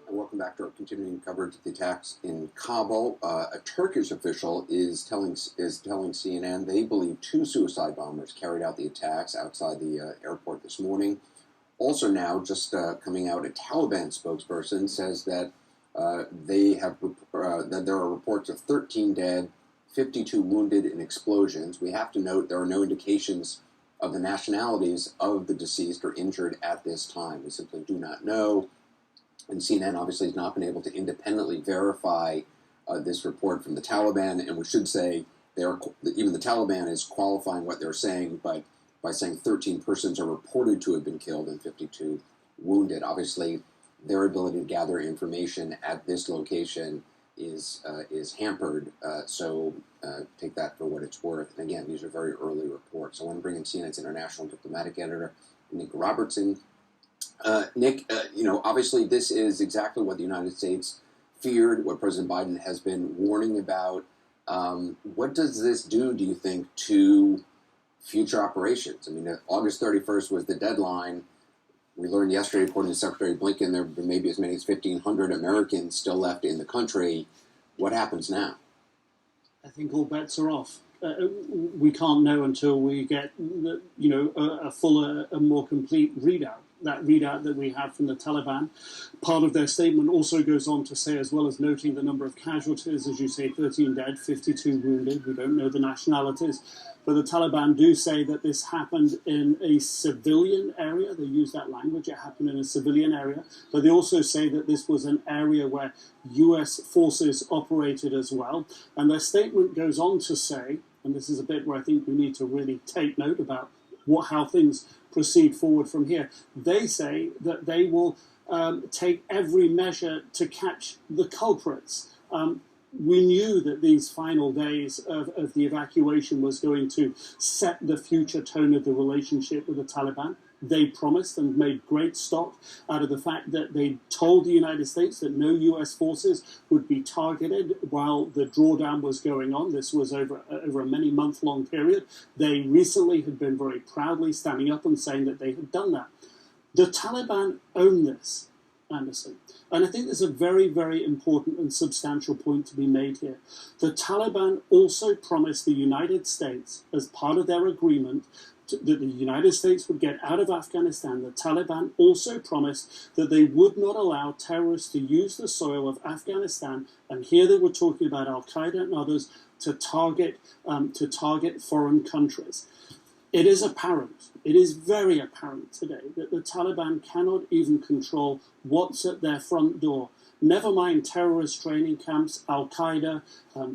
And welcome back to our continuing coverage of the attacks in Kabul. A Turkish official is telling CNN they believe 2 suicide bombers carried out the attacks outside the airport this morning. Also now, just coming out, a Taliban spokesperson says that that there are reports of 13 dead, 52 wounded in explosions. We have to note there are no indications of the nationalities of the deceased or injured at this time. We simply do not know. And CNN obviously has not been able to independently verify this report from the Taliban. And we should say even the Taliban is qualifying what they're saying by saying 13 persons are reported to have been killed and 52 wounded. Obviously, their ability to gather information at this location is hampered. So take that for what it's worth. And again, these are very early reports. I want to bring in CNN's international diplomatic editor, Nick Robertson. Nick, obviously this is exactly what the United States feared, what President Biden has been warning about. What does this do you think, to future operations? I mean, August 31st was the deadline. We learned yesterday, according to Secretary Blinken, there may be as many as 1,500 Americans still left in the country. What happens now? I think all bets are off. We can't know until we get, a fuller and more complete readout. That readout that we have from the Taliban. Part of their statement also goes on to say, as well as noting the number of casualties, as you say, 13 dead, 52 wounded. We don't know the nationalities. But the Taliban do say that this happened in a civilian area. They use that language. It happened in a civilian area. But they also say that this was an area where U.S. forces operated as well. And their statement goes on to say, and this is a bit where I think we need to really take note about how things proceed forward from here. They say that they will take every measure to catch the culprits. We knew that these final days of the evacuation was going to set the future tone of the relationship with the Taliban. They promised and made great stock out of the fact that they told the United States that no U.S. forces would be targeted while the drawdown was going on. This was over a many-month-long period. They recently had been very proudly standing up and saying that they had done that. The Taliban own this, Anderson. And I think there's a very, very important and substantial point to be made here. The Taliban also promised the United States, as part of their agreement, that the United States would get out of Afghanistan. The Taliban also promised that they would not allow terrorists to use the soil of Afghanistan, and here they were talking about Al-Qaeda and others, to target foreign countries. It is apparent, it is very apparent today, that the Taliban cannot even control what's at their front door. Never mind terrorist training camps, Al-Qaeda,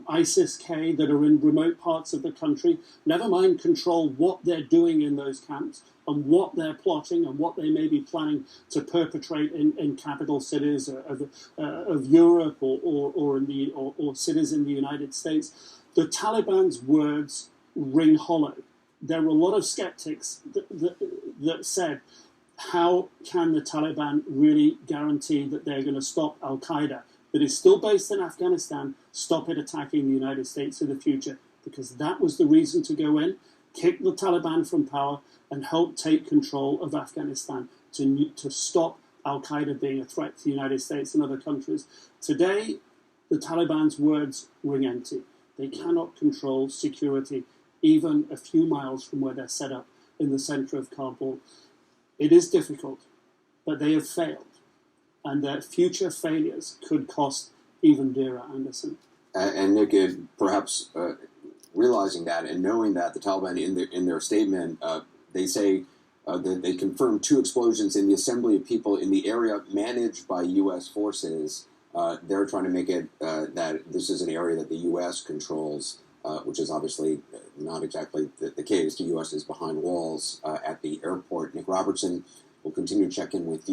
ISIS-K that are in remote parts of the country. Never mind control what they're doing in those camps and what they're plotting and what they may be planning to perpetrate in capital cities of Europe or cities in the United States. The Taliban's words ring hollow. There were a lot of skeptics that said, how can the Taliban really guarantee that they're going to stop Al-Qaeda, that is still based in Afghanistan, stop it attacking the United States in the future? Because that was the reason to go in, kick the Taliban from power, and help take control of Afghanistan to stop Al-Qaeda being a threat to the United States and other countries. Today, the Taliban's words ring empty. They cannot control security even a few miles from where they're set up in the center of Kabul. It is difficult, but they have failed, and their future failures could cost even dearer, Anderson. And Nick, perhaps realizing that and knowing that, the Taliban in their statement, they say that they confirmed 2 explosions in the assembly of people in the area managed by U.S. forces. They're trying to make it that this is an area that the U.S. controls, which is obviously not exactly the case. The U.S. is behind walls at the airport. Nick Robertson will continue to check in with you.